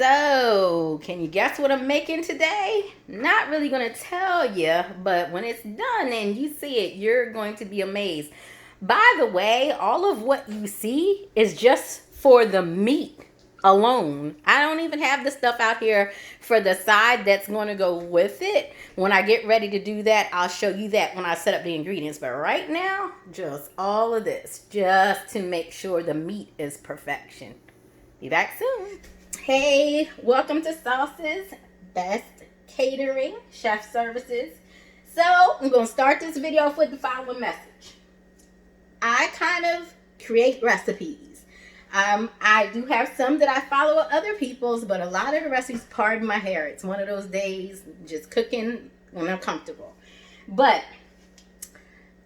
So, can you guess what I'm making today? Not really going to tell you, but when it's done and you see it, you're going to be amazed. By the way, all of what you see is just for the meat alone. I don't even have the stuff out here for the side that's going to go with it. When I get ready to do that, I'll show you that when I set up the ingredients. But right now, just all of this, just to make sure the meat is perfection. Be back soon. Hey, welcome to Sauce's Best Catering Chef Services. So, I'm going to start this video off with the following message. I kind of create recipes. I do have some that I follow other people's, but a lot of the recipes, pardon my hair, it's one of those days just cooking when I'm comfortable. But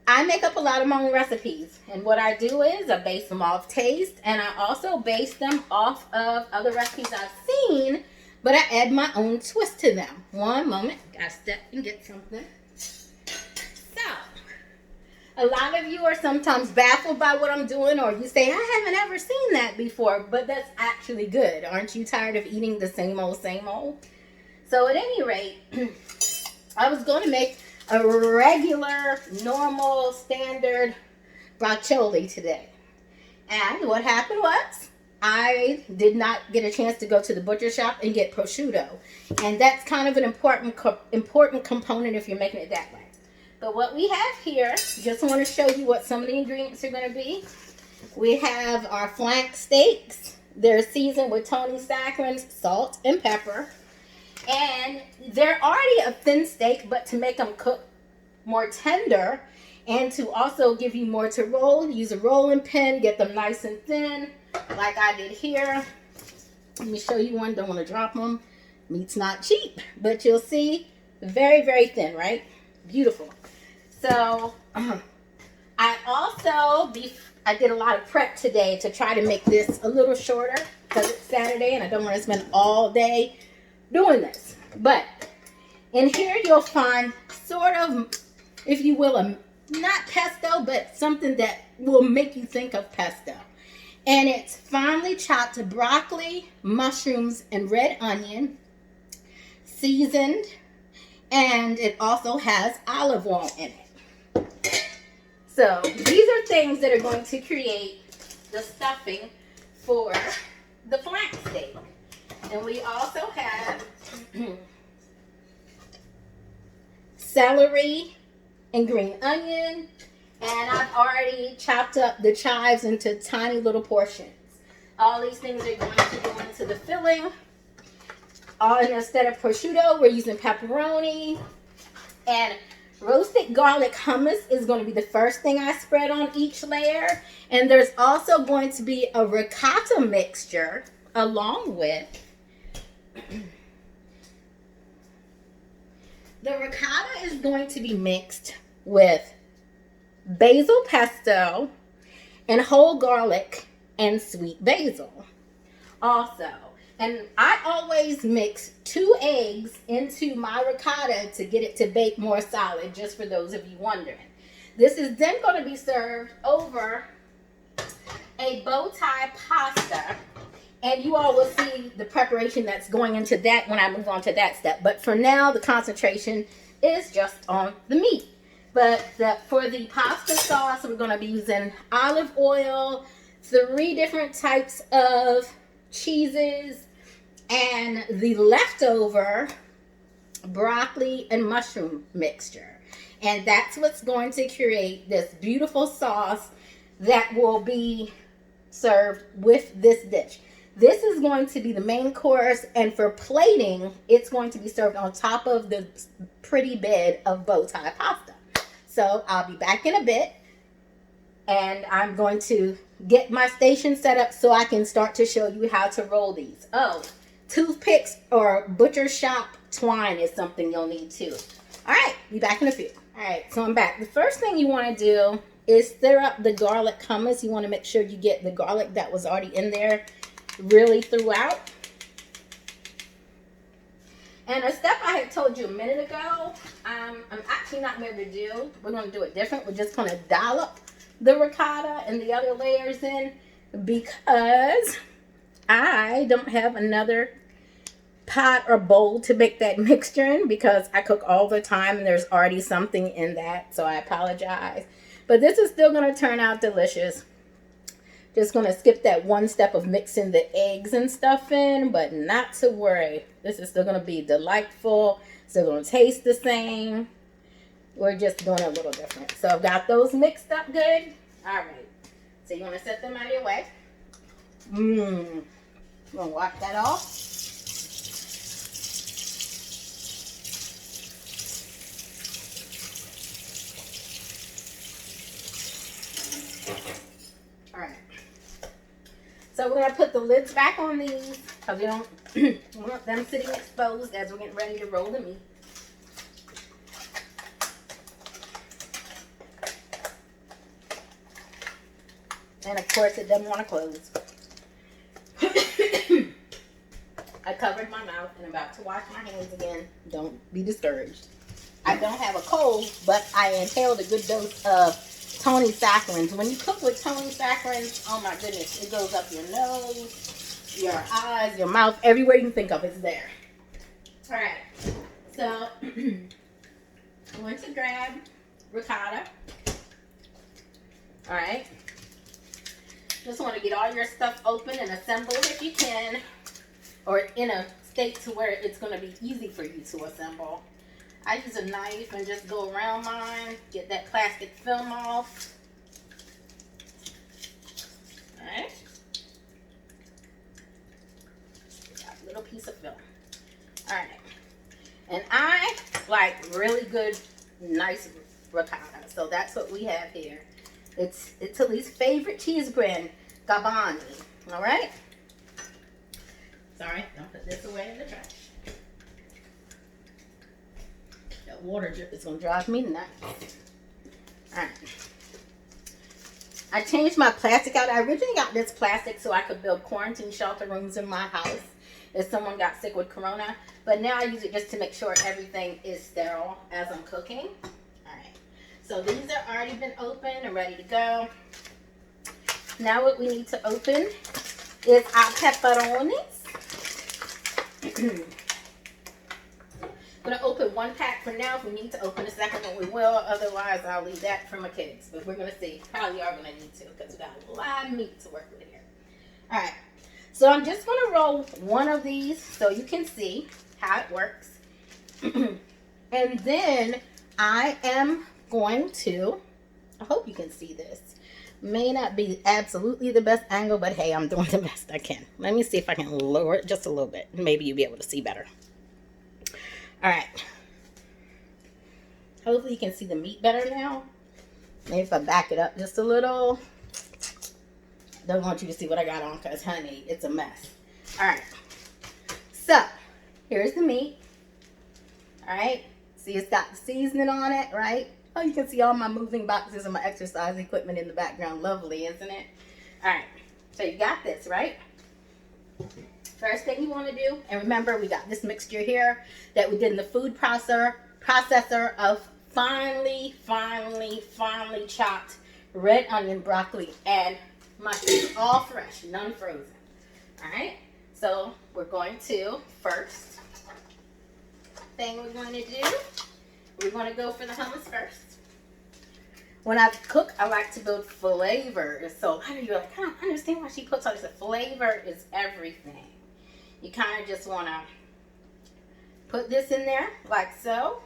I make up a lot of my own recipes, and what I do is I base them off taste, and I also base them off of other recipes I've seen, but I add my own twist to them. One moment, gotta step and get something. So, a lot of you are sometimes baffled by what I'm doing, or you say, I haven't ever seen that before, but that's actually good. Aren't you tired of eating the same old, same old? So at any rate, I was going to make a regular, normal, standard braciole today. And what happened was, I did not get a chance to go to the butcher shop and get prosciutto. And that's kind of an important component if you're making it that way. But what we have here, just want to show you what some of the ingredients are going to be. We have our flank steaks. They're seasoned with Tony Saccharin's salt and pepper. And they're already a thin steak, but to make them cook more tender and to also give you more to roll, use a rolling pin, get them nice and thin, like I did here. Let me show you one, don't want to drop them. Meat's not cheap, but you'll see, very, very thin, right? Beautiful. So, I did a lot of prep today to try to make this a little shorter because it's Saturday and I don't want to spend all day doing this. But in here you'll find sort of, if you will, not pesto, but something that will make you think of pesto. And it's finely chopped broccoli, mushrooms, and red onion, seasoned, and it also has olive oil in it. So these are things that are going to create the stuffing for the flank steak. And we also have celery and green onion. And I've already chopped up the chives into tiny little portions. All these things are going to go into the filling. And instead of prosciutto, we're using pepperoni. And roasted garlic hummus is going to be the first thing I spread on each layer. And there's also going to be a ricotta mixture along with the ricotta is going to be mixed with basil pesto and whole garlic and sweet basil also. And I always mix 2 eggs into my ricotta to get it to bake more solid, just for those of you wondering. This is then going to be served over a bow tie pasta. And you all will see the preparation that's going into that when I move on to that step. But for now, the concentration is just on the meat. But for the pasta sauce, we're going to be using olive oil, 3 different types of cheeses, and the leftover broccoli and mushroom mixture. And that's what's going to create this beautiful sauce that will be served with this dish. This is going to be the main course, and for plating, it's going to be served on top of the pretty bed of bow tie pasta. So I'll be back in a bit, and I'm going to get my station set up so I can start to show you how to roll these. Oh, toothpicks or butcher shop twine is something you'll need too. All right, be back in a few. All right, so I'm back. The first thing you want to do is stir up the garlic hummus. You want to make sure you get the garlic that was already in there really throughout. And a step I had told you a minute ago, I'm actually not going to do. We're going to do it different. We're just going to dollop the ricotta and the other layers in because I don't have another pot or bowl to make that mixture in because I cook all the time and there's already something in that, so I apologize. But this is still going to turn out delicious. Just going to skip that one step of mixing the eggs and stuff in, but not to worry. This is still going to be delightful. Still going to taste the same. We're just doing it a little different. So I've got those mixed up good. All right. So you want to set them out of your way. I'm going to wash that off. All right. So we're going to put the lids back on these because we don't want them sitting exposed as we're getting ready to roll the meat. And of course it doesn't want to close. I covered my mouth and I'm about to wash my hands again. Don't be discouraged. I don't have a cold, but I inhaled a good dose of Tony Saccharin's. When you cook with Tony Saccharin's, oh my goodness, it goes up your nose, your eyes, your mouth, everywhere you can think of, it's there. All right, so I want to grab ricotta. All right, just want to get all your stuff open and assembled if you can, or in a state to where it's going to be easy for you to assemble. I use a knife and just go around mine, get that plastic film off. All right. Got a little piece of film. All right. And I like really good, nice ricotta. So that's what we have here. It's Italy's favorite cheese brand, Gabbani. All right. Sorry, don't put this away in the trash. That water drip is going to drive me nuts. Alright. I changed my plastic out. I originally got this plastic so I could build quarantine shelter rooms in my house if someone got sick with corona. But now I use it just to make sure everything is sterile as I'm cooking. Alright. So these are already been opened and ready to go. Now what we need to open is our pepperonis. I'm going to open one pack for now. If we need to open a second one, we will. Otherwise, I'll leave that for my kids. But we're going to see. Probably are going to need to because we got a lot of meat to work with here. All right. So I'm just going to roll one of these so you can see how it works. And then I am going to, I hope you can see this. May not be absolutely the best angle, but hey, I'm doing the best I can. Let me see if I can lower it just a little bit. Maybe you'll be able to see better. All right. Hopefully you can see the meat better now. Maybe if I back it up just a little. Don't want you to see what I got on because, honey, it's a mess. All right. So, here's the meat. All right. See, it's got the seasoning on it, right? Oh, you can see all my moving boxes and my exercise equipment in the background. Lovely, isn't it? All right. So, you got this, right? First thing you want to do, and remember we got this mixture here that we did in the food processor of finely chopped red onion, broccoli, and mushrooms, all fresh, none frozen. All right, so we're going to, first thing we're going to do, we're going to go for the hummus first. When I cook, I like to build flavor. So a lot of you are like, I don't understand why she puts all this. Flavor is everything. You kind of just want to put this in there like so.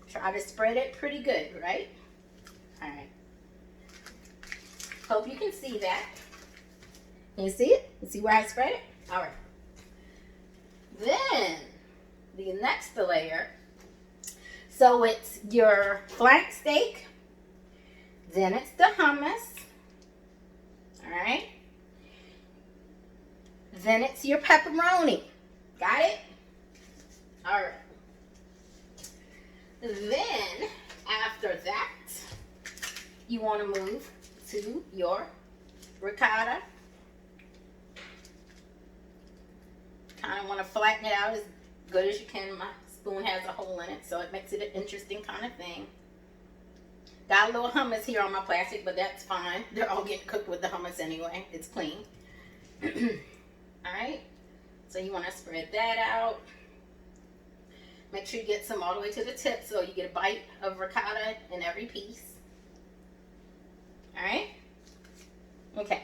Try to spread it pretty good, right? All right. Hope you can see that. Can you see it? You see where I spread it? All right. Then, the next layer. So it's your flank steak. Then it's the hummus. All right. Then it's your pepperoni. Got it? All right. Then, after that, you want to move to your ricotta. Kind of want to flatten it out as good as you can. My spoon has a hole in it, so it makes it an interesting kind of thing. Got a little hummus here on my plastic, but that's fine. They're all getting cooked with the hummus anyway. It's clean. Alright, So you want to spread that out. Make sure you get some all the way to the tip so you get a bite of ricotta in every piece. All right? Okay.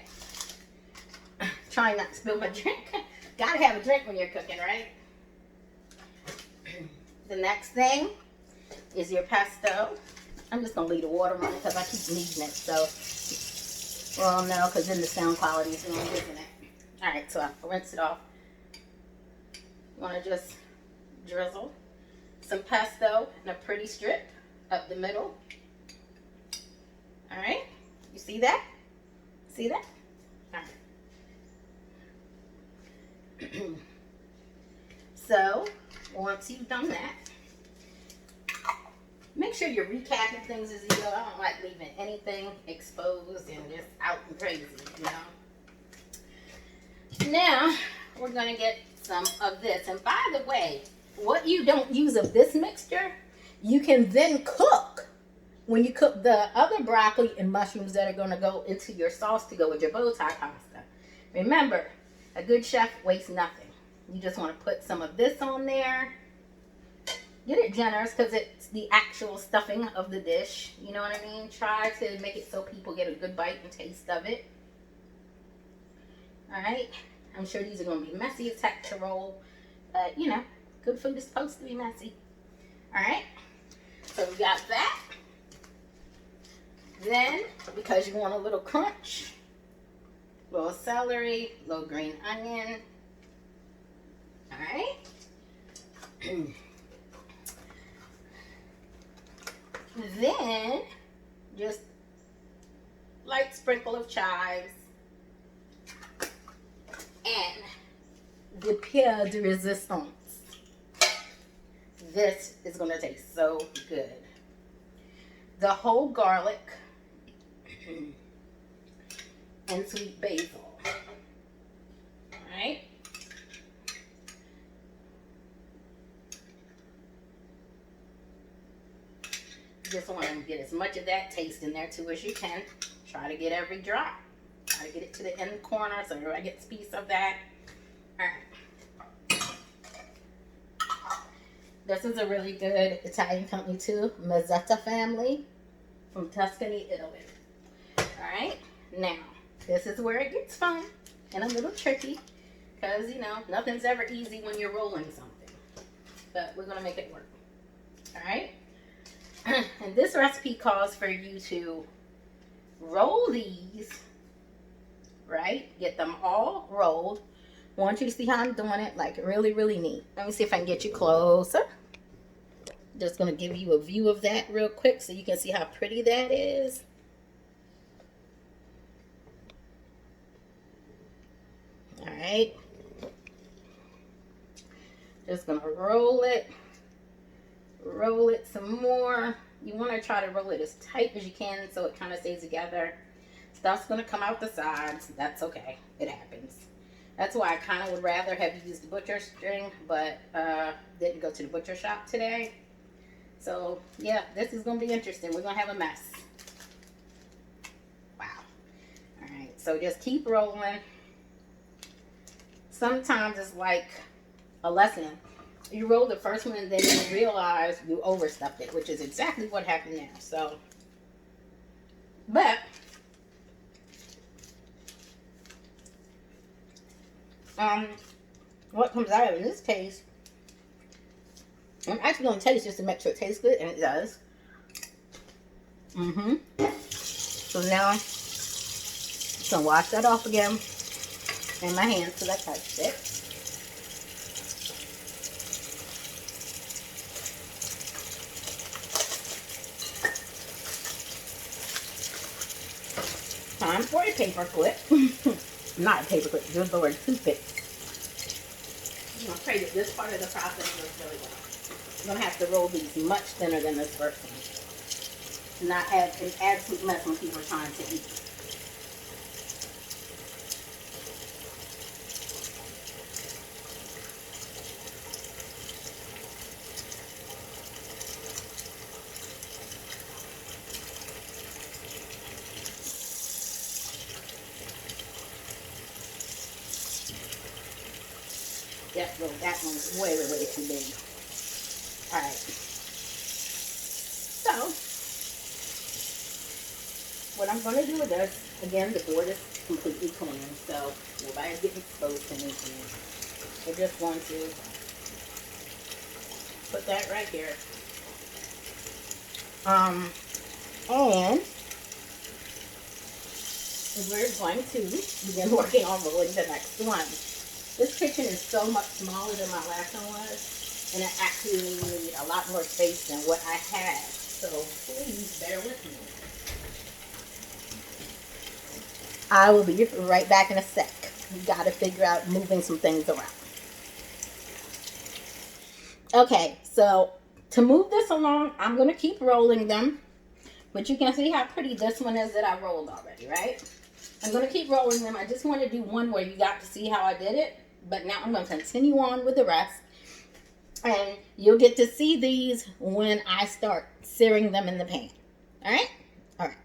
Try not to spill my drink. Gotta have a drink when you're cooking, right? The next thing is your pesto. I'm just gonna leave the water on it because I keep needing it. So, well, no, because then the sound quality is really good, isn't it? All right, so I'll rinse it off. You want to just drizzle some pesto in a pretty strip up the middle. All right, you see that? See that? All right. So once you've done that, make sure you're recapping things as you go. I don't like leaving anything exposed and just out and crazy, you know. Now we're gonna get some of this. And by the way, what you don't use of this mixture, you can then cook when you cook the other broccoli and mushrooms that are gonna go into your sauce to go with your bow tie pasta. Remember, a good chef wastes nothing. You just want to put some of this on there. Get it generous because it's the actual stuffing of the dish. You know what I mean? Try to make it so people get a good bite and taste of it. All right. I'm sure these are going to be messy as heck to roll. But, you know, good food is supposed to be messy. All right. So we got that. Then, because you want a little crunch, little celery, little green onion. All right. Then, just light sprinkle of chives and the pierre de resistance. This is going to taste so good. The whole garlic and sweet basil. All right. You just want to get as much of that taste in there too as you can. Try to get every drop. Try to get it to the end corner so everybody gets a piece of that. All right. This is a really good Italian company too, Mazzetta family from Tuscany, Italy. All right. Now, this is where it gets fun and a little tricky because, you know, nothing's ever easy when you're rolling something. But we're going to make it work. All right. And this recipe calls for you to roll these, right? Get them all rolled. I want you to see how I'm doing it, like really, really neat. Let me see if I can get you closer. Just going to give you a view of that real quick so you can see how pretty that is. All right. Just going to roll it. Roll it some more. You want to try to roll it as tight as you can so it kind of stays together. Stuff's going to come out the sides. That's okay. It happens. That's why I kind of would rather have used the butcher string, but didn't go to the butcher shop today. So, yeah, this is going to be interesting. We're going to have a mess. Wow. All right. So just keep rolling. Sometimes it's like a lesson. You roll the first one and then you realize you overstuffed it, which is exactly what happened there. So, but what comes out in this case, I'm actually going to taste just to make sure it tastes good, and it does. So now, I'm going to wash that off again in my hands because I touched it. Time for a paper clip. Not a paper clip, good lord, toothpick. I'm going to pray that this part of the process goes really well. I'm going to have to roll these much thinner than this first one. To not have an absolute mess when people are trying to eat. That one's way, way, way too big. All right. So, what I'm going to do with this, again, the board is completely clean, so nobody's getting exposed to anything. I just want to put that right here. And we're going to begin working on rolling the next one. This kitchen is so much smaller than my last one was, and it actually needed a lot more space than what I had. So please bear with me. I will be right back in a sec. We got to figure out moving some things around. Okay, so to move this along, I'm going to keep rolling them. But you can see how pretty this one is that I rolled already, right? I'm going to keep rolling them. I just want to do one where you got to see how I did it. But now I'm going to continue on with the rest. And you'll get to see these when I start searing them in the pan. All right? All right.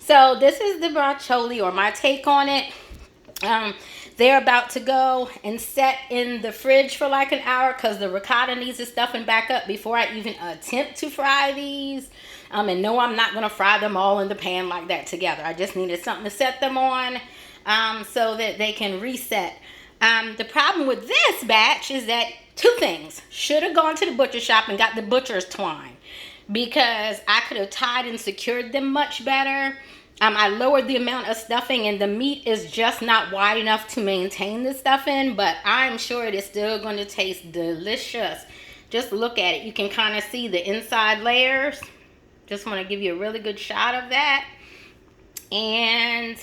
So this is the braciole, or my take on it. They're about to go and set in the fridge for like an hour because the ricotta needs to stuffing back up before I even attempt to fry these. And no, I'm not going to fry them all in the pan like that together. I just needed something to set them on so that they can reset. The problem with this batch is that two things. Should have gone to the butcher shop and got the butcher's twine because I could have tied and secured them much better. I lowered the amount of stuffing and the meat is just not wide enough to maintain the stuffing, but I'm sure it is still going to taste delicious. Just look at it. You can kind of see the inside layers. Just want to give you a really good shot of that. And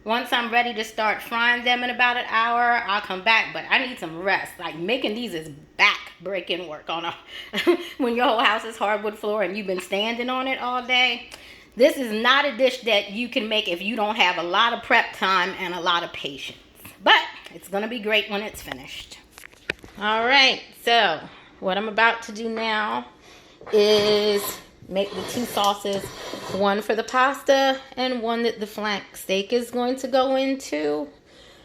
once I'm ready to start frying them in about an hour, I'll come back. But I need some rest. Like making these is back-breaking work on when your whole house is hardwood floor and you've been standing on it all day. This is not a dish that you can make if you don't have a lot of prep time and a lot of patience. But it's going to be great when it's finished. All right, so what I'm about to do now is make the two sauces, one for the pasta and one that the flank steak is going to go into.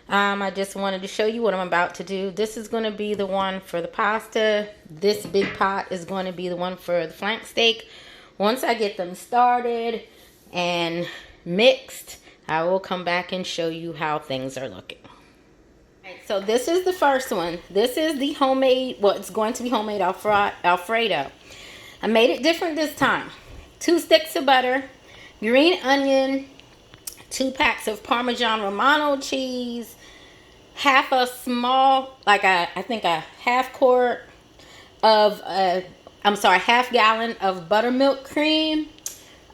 I just wanted to show you what I'm about to do. This is going to be the one for the pasta. This big pot is going to be the one for the flank steak. Once I get them started and mixed, I will come back and show you how things are looking. All right, so this is the first one. This is the homemade, well, it's going to be homemade Alfredo. I made it different this time. 2 sticks of butter, green onion, 2 packs of Parmesan Romano cheese, half a small, like I think a half quart of half gallon of buttermilk cream,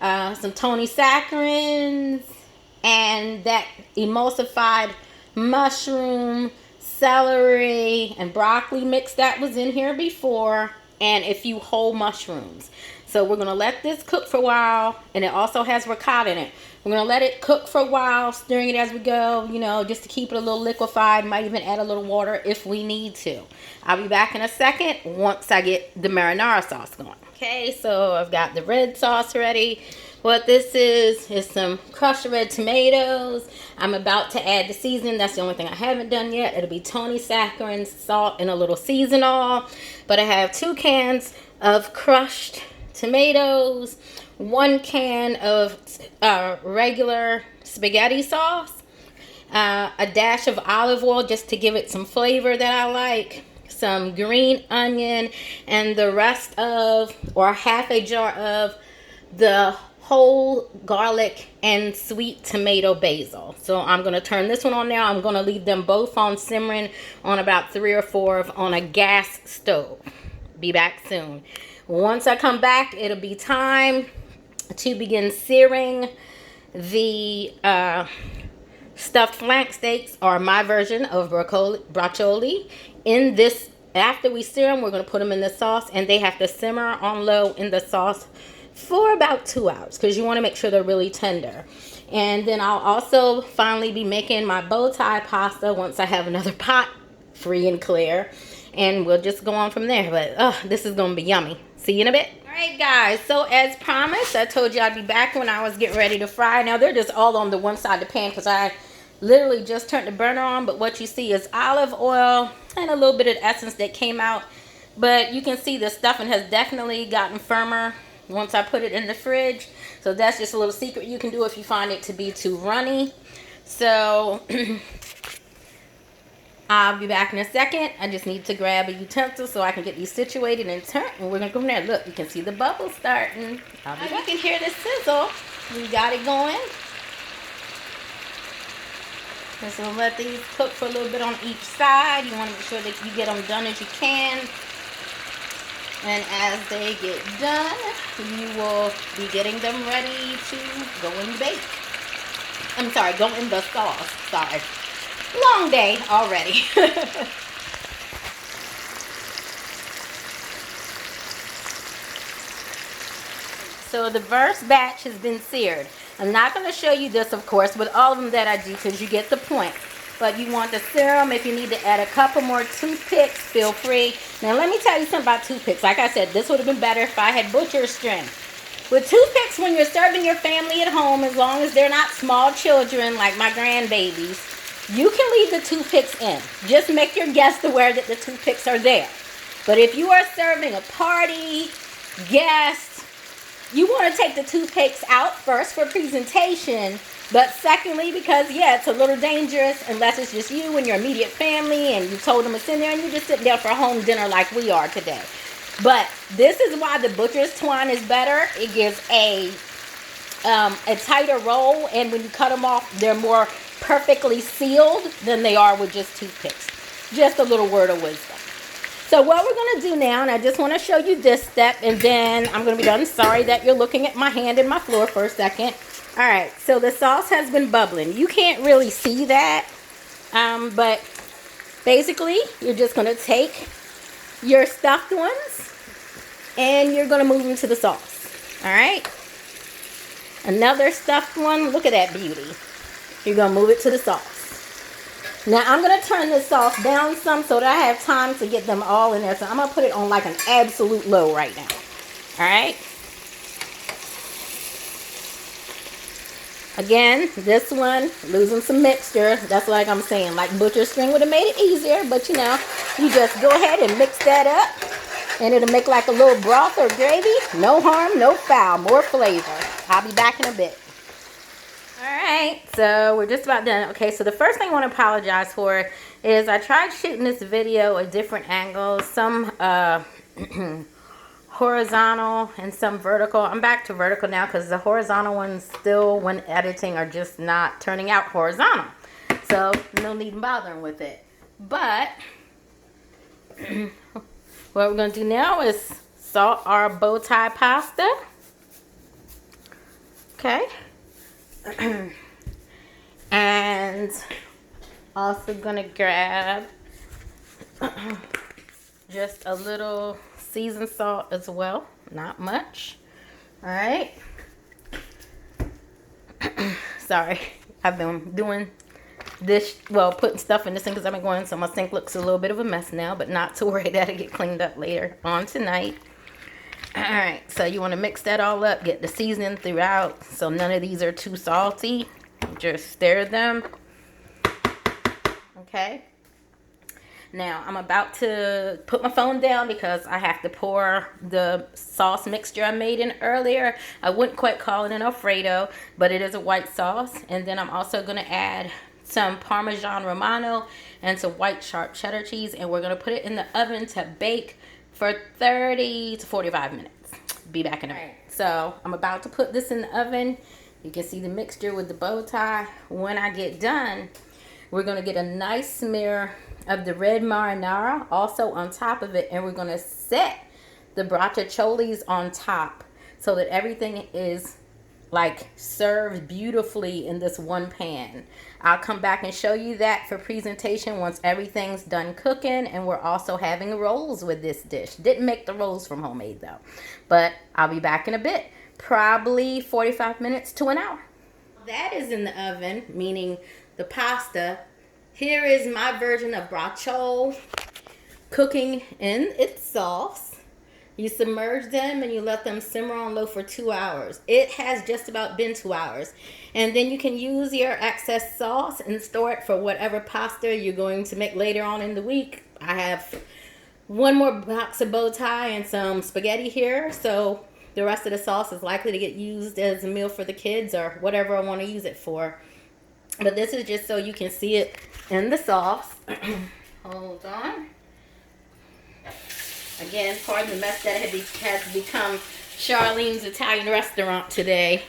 some Tony saccharins, and that emulsified mushroom, celery, and broccoli mix that was in here before, and a few whole mushrooms. So we're going to let this cook for a while, and it also has ricotta in it. We're going to let it cook for a while, stirring it as we go, you know, just to keep it a little liquefied. Might even add a little water if we need to. I'll be back in a second once I get the marinara sauce going. Okay, so I've got the red sauce ready. What this is some crushed red tomatoes. I'm about to add the seasoning. That's the only thing I haven't done yet. It'll be Tony saccharin, salt, and a little seasonal. But I have 2 cans of crushed tomatoes, 1 can of regular spaghetti sauce, a dash of olive oil just to give it some flavor that I like, some green onion, and the rest of, or half a jar of, the whole garlic and sweet tomato basil. So I'm going to turn this one on now. I'm going to leave them both on simmering on about 3 or 4 on a gas stove. Be back soon. Once I come back, it'll be time to begin searing the stuffed flank steaks, or my version of braciole. In this, after we sear them, we're going to put them in the sauce, and they have to simmer on low in the sauce for about 2 hours because you want to make sure they're really tender. And then I'll also finally be making my bow tie pasta once I have another pot free and clear, and we'll just go on from there. But this is going to be yummy. See you in a bit. All right, guys, so as promised, I told you I'd be back when I was getting ready to fry. Now they're just all on the one side of the pan because I literally just turned the burner on, but what you see is olive oil and a little bit of essence that came out. But you can see the stuffing has definitely gotten firmer once I put it in the fridge. So that's just a little secret you can do if you find it to be too runny. So I'll be back in a second. I just need to grab a utensil so I can get these situated and turn. And we're going to go from there. Look, you can see the bubbles starting. You can hear the sizzle. We got it going. Just gonna let these cook for a little bit on each side. You want to make sure that you get them done as you can. And as they get done, you will be getting them ready to go in the bake. I'm sorry, go in the sauce. Sorry. Long day already. So the first batch has been seared. I'm not going to show you this, of course, with all of them that I do because you get the point. But you want to sear them. If you need to add a couple more toothpicks, feel free. Now, let me tell you something about toothpicks. Like I said, this would have been better if I had butcher's string. With toothpicks, when you're serving your family at home, as long as they're not small children like my grandbabies, you can leave the toothpicks in. Just make your guests aware that the toothpicks are there. But if you are serving a party, guests, you want to take the toothpicks out first for presentation, but secondly, because yeah, it's a little dangerous unless it's just you and your immediate family and you told them it's in there and you just sit there for a home dinner like we are today. But this is why the butcher's twine is better. It gives a tighter roll, and when you cut them off, they're more perfectly sealed than they are with just toothpicks. Just a little word of wisdom. So what we're going to do now, and I just want to show you this step, and then I'm going to be done. Sorry that you're looking at my hand and my floor for a second. All right, so the sauce has been bubbling. You can't really see that, but basically, you're just going to take your stuffed ones, and you're going to move them to the sauce. All right? Another stuffed one. Look at that beauty. You're going to move it to the sauce. Now, I'm going to turn this sauce down some so that I have time to get them all in there. So, I'm going to put it on like an absolute low right now. All right? Again, this one, losing some mixture. That's like I'm saying. Like butcher's string would have made it easier. But, you know, you just go ahead and mix that up. And it'll make like a little broth or gravy. No harm, no foul. More flavor. I'll be back in a bit. Alright, so we're just about done. Okay, so the first thing I want to apologize for is I tried shooting this video at different angles. Some horizontal and some vertical. I'm back to vertical now because the horizontal ones still, when editing, are just not turning out horizontal. So, no need in bothering with it. But, what we're going to do now is salt our bow tie pasta. Okay. And also gonna grab just a little seasoned salt as well, not much. All right. Sorry, I've been doing this, well, putting stuff in the sink because I've been going, so my sink looks a little bit of a mess now, but not to worry, that'll get cleaned up later on tonight. All right, so you want to mix that all up, get the seasoning throughout so none of these are too salty. Just stir them. Okay. Now, I'm about to put my phone down because I have to pour the sauce mixture I made in earlier. I wouldn't quite call it an Alfredo, but it is a white sauce. And then I'm also going to add some Parmesan Romano and some white sharp cheddar cheese. And we're going to put it in the oven to bake for 30 to 45 minutes. Be back in a minute. So I'm about to put this in the oven. You can see the mixture with the bow tie. When I get done, we're going to get a nice smear of the red marinara also on top of it. And we're going to set the bracioles on top so that everything is like served beautifully in this one pan. I'll come back and show you that for presentation once everything's done cooking. And we're also having rolls with this dish. Didn't make the rolls from homemade though, but I'll be back in a bit. Probably 45 minutes to an hour. That is in the oven, meaning the pasta. Here is my version of braciole cooking in its sauce. You submerge them and you let them simmer on low for 2 hours. It has just about been 2 hours. And then you can use your excess sauce and store it for whatever pasta you're going to make later on in the week. I have one more box of bow tie and some spaghetti here. So the rest of the sauce is likely to get used as a meal for the kids or whatever I want to use it for. But this is just so you can see it in the sauce. Hold on. Again, pardon the mess that has become Charlene's Italian restaurant today.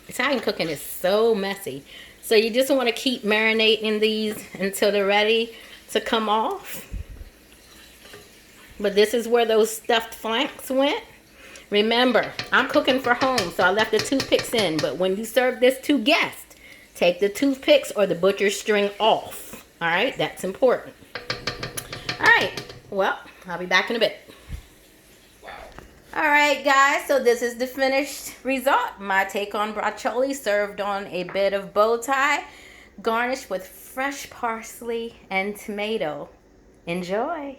Italian cooking is so messy. So you just want to keep marinating these until they're ready to come off. But this is where those stuffed flanks went. Remember, I'm cooking for home, so I left the toothpicks in. But when you serve this to guests, take the toothpicks or the butcher's string off. All right, that's important. All right, well, I'll be back in a bit. All right, guys, so this is the finished result. My take on braciole served on a bit of bow tie, garnished with fresh parsley and tomato. Enjoy.